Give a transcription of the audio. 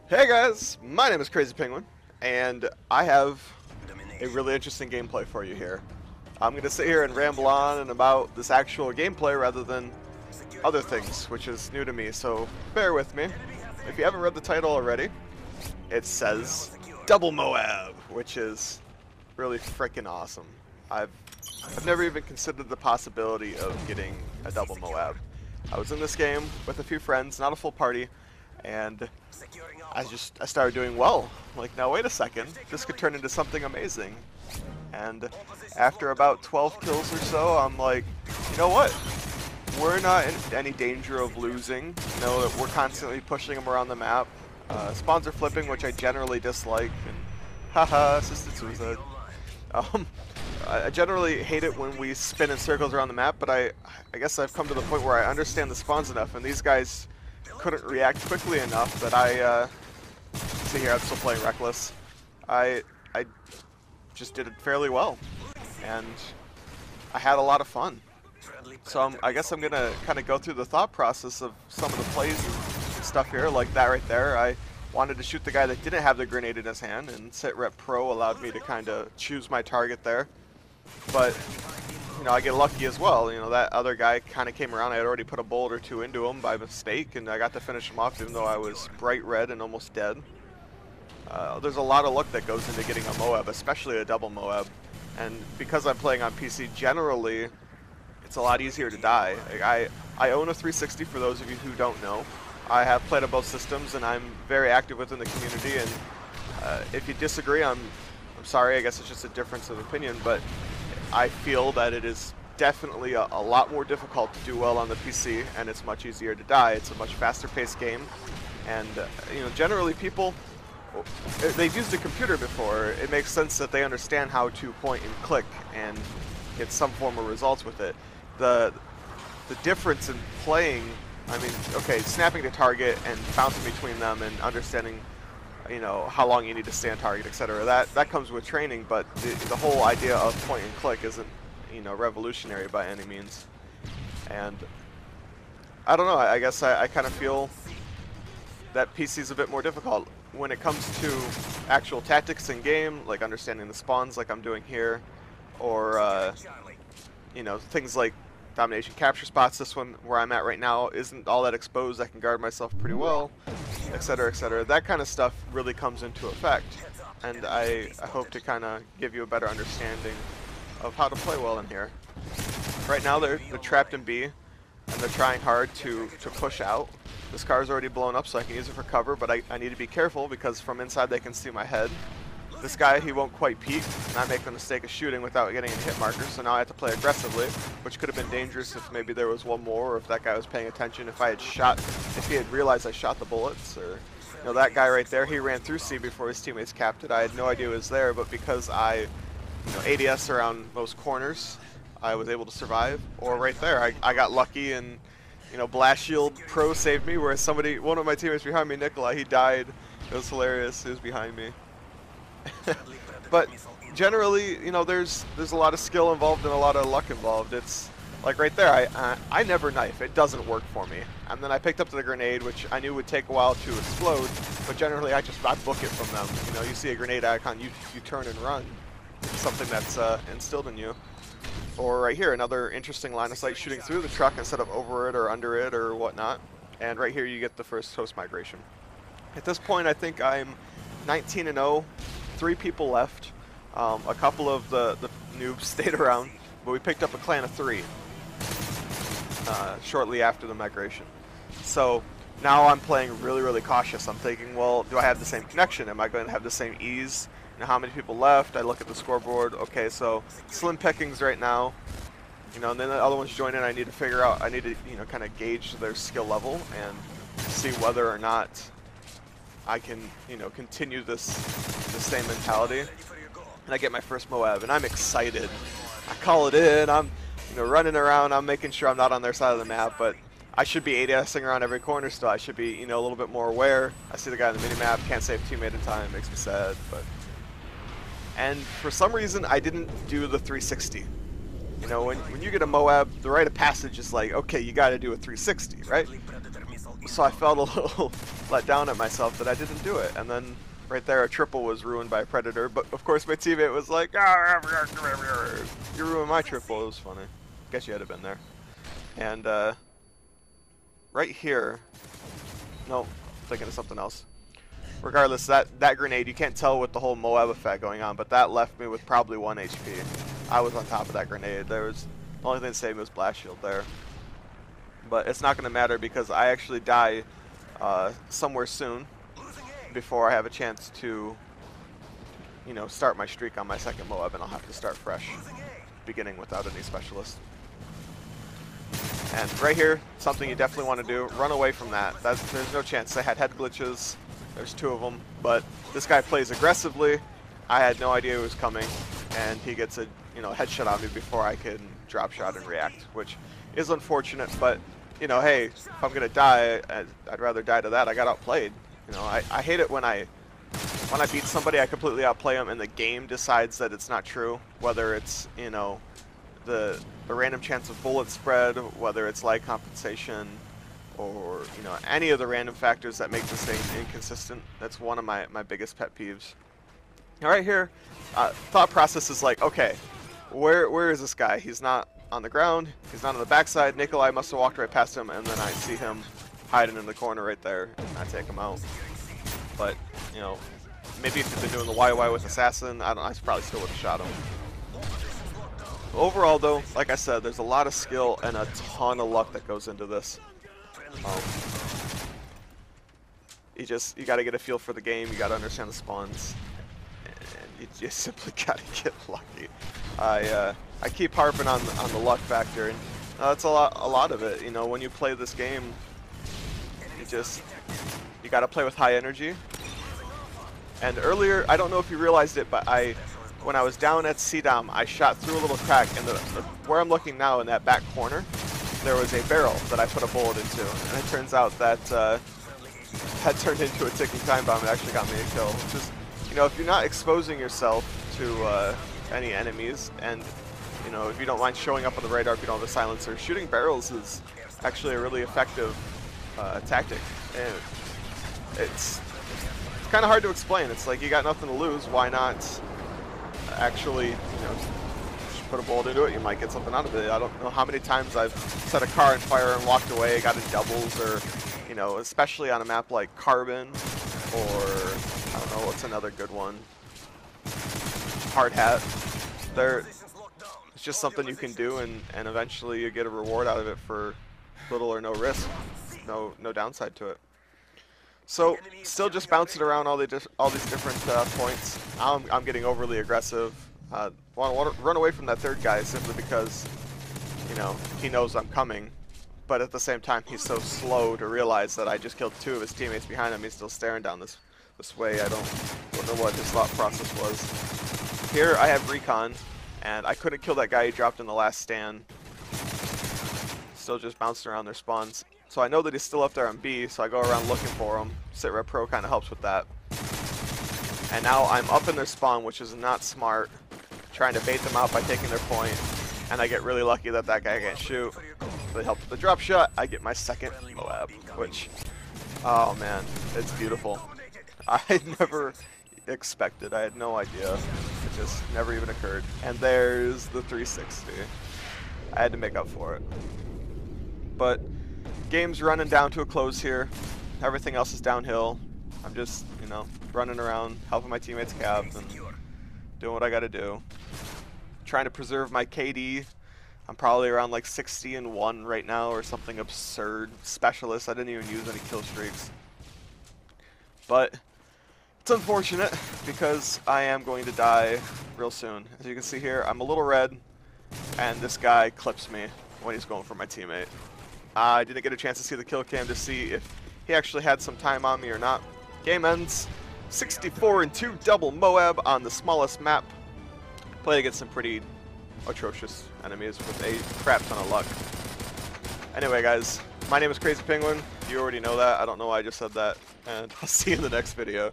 Hey guys, my name is Crazy Penguin, and I have a really interesting gameplay for you here. I'm going to sit here and ramble on and about this actual gameplay rather than other things, which is new to me, so bear with me. If you haven't read the title already, it says Double MOAB, which is really freaking awesome. I've never even considered the possibility of getting a double MOAB. I was in this game with a few friends, not a full party, and I started doing well. Like, now wait a second, this could turn into something amazing. And after about 12 kills or so, I'm like, you know what? We're not in any danger of losing. You know, that we're constantly pushing them around the map. Spawns are flipping, which I generally dislike. And haha, assisted suicide. I generally hate it when we spin in circles around the map, but I guess I've come to the point where I understand the spawns enough, and these guys couldn't react quickly enough that I see here I'm still playing reckless. I just did it fairly well, and I had a lot of fun. So I guess I'm gonna kind of go through the thought process of some of the plays and stuff here, like that right there. I wanted to shoot the guy that didn't have the grenade in his hand, and Sit Rep Pro allowed me to kind of choose my target there. But you know, I get lucky as well. You know, that other guy kind of came around. I had already put a bullet or two into him by mistake, and I got to finish him off even though I was bright red and almost dead. There's a lot of luck that goes into getting a MOAB, especially a double MOAB. And because I'm playing on PC generally, it's a lot easier to die. Like, I own a 360 for those of you who don't know. I have played on both systems, and I'm very active within the community. And if you disagree, I'm sorry. I guess it's just a difference of opinion, but I feel that it is definitely a lot more difficult to do well on the PC, and it's much easier to die. It's a much faster paced game, and you know, generally people, they've used a computer before. It makes sense that they understand how to point and click and get some form of results with it. The difference in playing, I mean, okay, snapping to target and bouncing between them and understanding, you know, how long you need to stay on target, etc. That comes with training, but the whole idea of point and click isn't, you know, revolutionary by any means. And I don't know, I guess I kind of feel that PC is a bit more difficult when it comes to actual tactics in game, like understanding the spawns like I'm doing here, or you know, things like domination capture spots. This one where I'm at right now isn't all that exposed. I can guard myself pretty well, etc., etc. That kind of stuff really comes into effect, and I hope to kind of give you a better understanding of how to play well in here. Right now they're trapped in B, and they're trying hard to push out. This car is already blown up, so I can use it for cover, but I need to be careful because from inside they can see my head. This guy, he won't quite peek, and I make the mistake of shooting without getting any hit markers, so now I have to play aggressively, which could have been dangerous if maybe there was one more, or if that guy was paying attention, if he had realized I shot the bullets, or, you know, that guy right there, he ran through C before his teammates capped it. I had no idea it was there, but because I, you know, ADS around most corners, I was able to survive. Or right there, I got lucky, and, you know, Blast Shield Pro saved me, whereas one of my teammates behind me, Nikolai, he died. It was hilarious. He was behind me. But generally, you know, there's a lot of skill involved and a lot of luck involved. It's like right there, I never knife. It doesn't work for me. And then I picked up the grenade, which I knew would take a while to explode, but generally I book it from them. You know, you see a grenade icon, you turn and run. It's something that's instilled in you. Or right here, another interesting line of sight, shooting through the truck instead of over it or under it or whatnot. And right here you get the first host migration. At this point, I think I'm 19-0. 3 people left. A couple of the noobs stayed around, but we picked up a clan of 3 shortly after the migration. So now I'm playing really, really cautious. I'm thinking, well, do I have the same connection? Am I going to have the same ease? You know, how many people left? I look at the scoreboard. Okay, so slim pickings right now. You know, and then the other ones join in. I need to figure out. I need to, you know, kind of gauge their skill level and see whether or not I can, you know, continue the same mentality. And I get my first MOAB, and I'm excited. I call it in. I'm, you know, running around. I'm making sure I'm not on their side of the map, but I should be ADSing around every corner still. I should be, you know, a little bit more aware. I see the guy on the minimap, can't save teammate in time. Makes me sad, but. And for some reason, I didn't do the 360. You know, when you get a MOAB, the rite of passage is like, okay, you got to do a 360, right? So I felt a little let down at myself that I didn't do it. And then right there, a triple was ruined by a predator. But of course, my teammate was like, "You ruined my triple." It was funny. Guess you had to been there. And right here, no, thinking of something else. Regardless, that grenade, you can't tell with the whole MOAB effect going on, but that left me with probably 1 HP. I was on top of that grenade. There was the only thing to save me was blast shield there. But it's not going to matter because I actually die somewhere soon before I have a chance to, you know, start my streak on my second MOAB, and I'll have to start fresh, beginning without any specialist. And right here, something you definitely want to do, run away from that. There's no chance. I had head glitches. There's 2 of them, but this guy plays aggressively. I had no idea he was coming, and he gets a headshot on me before I can drop shot and react, which is unfortunate. But you know, hey, if I'm gonna die, I'd rather die to that. I got outplayed. You know, I hate it when I beat somebody, I completely outplay them, and the game decides that it's not true. Whether it's, you know, the random chance of bullet spread, whether it's light compensation, or, you know, any of the random factors that make this thing inconsistent. That's one of my biggest pet peeves. All right, here, thought process is like, okay, where is this guy? He's not on the ground. He's not on the backside. Nikolai must have walked right past him, and then I see him hiding in the corner right there, and I take him out. But, you know, maybe if you've been doing the YY with Assassin, I probably still would have shot him. Overall, though, like I said, there's a lot of skill and a ton of luck that goes into this. You got to get a feel for the game. You got to understand the spawns, and you just simply got to get lucky. I keep harping on the luck factor, and that's a lot of it. You know, when you play this game, you got to play with high energy. And earlier, I don't know if you realized it, but when I was down at CDOM, I shot through a little crack, and where I'm looking now in that back corner, there was a barrel that I put a bullet into, and it turns out that that turned into a ticking time bomb. It actually got me a kill. Just, you know, if you're not exposing yourself to any enemies, and, you know, if you don't mind showing up on the radar if you don't have a silencer, shooting barrels is actually a really effective tactic. And it's kind of hard to explain. It's like you got nothing to lose. Why not actually, you know, put a bullet into it? You might get something out of it. I don't know how many times I've set a car on fire and walked away, got in doubles, or, you know, especially on a map like Carbon, or I don't know, what's another good one? Hard Hat. It's just something you can do, and eventually you get a reward out of it for little or no risk, no downside to it. So, still just bouncing around all these different points. I'm getting overly aggressive. Want to run away from that third guy simply because, you know, he knows I'm coming. But at the same time, he's so slow to realize that I just killed 2 of his teammates behind him. He's still staring down this way. I don't know what his thought process was. Here I have recon, and I couldn't kill that guy he dropped in the last stand. Still just bouncing around their spawns. So I know that he's still up there on B, so I go around looking for him. Sitrep Pro kind of helps with that. And now I'm up in their spawn, which is not smart. Trying to bait them out by taking their point. And I get really lucky that that guy can't shoot. They help with the drop shot. I get my second MOAB, which, oh man, it's beautiful. I never expected. I had no idea. It just never even occurred. And there's the 360. I had to make up for it. But game's running down to a close here. Everything else is downhill. I'm just, you know, running around, helping my teammates cabs, and doing what I gotta do. Trying to preserve my KD. I'm probably around like 60-1 right now, or something absurd. Specialist, I didn't even use any kill streaks. But it's unfortunate because I am going to die real soon. As you can see here, I'm a little red, and this guy clips me when he's going for my teammate. I didn't get a chance to see the kill cam to see if he actually had some time on me or not. Game ends 64-2 double MOAB on the smallest map. Played against some pretty atrocious enemies with a crap ton of luck. Anyway, guys, my name is Crazy Penguin. You already know that. I don't know why I just said that. And I'll see you in the next video.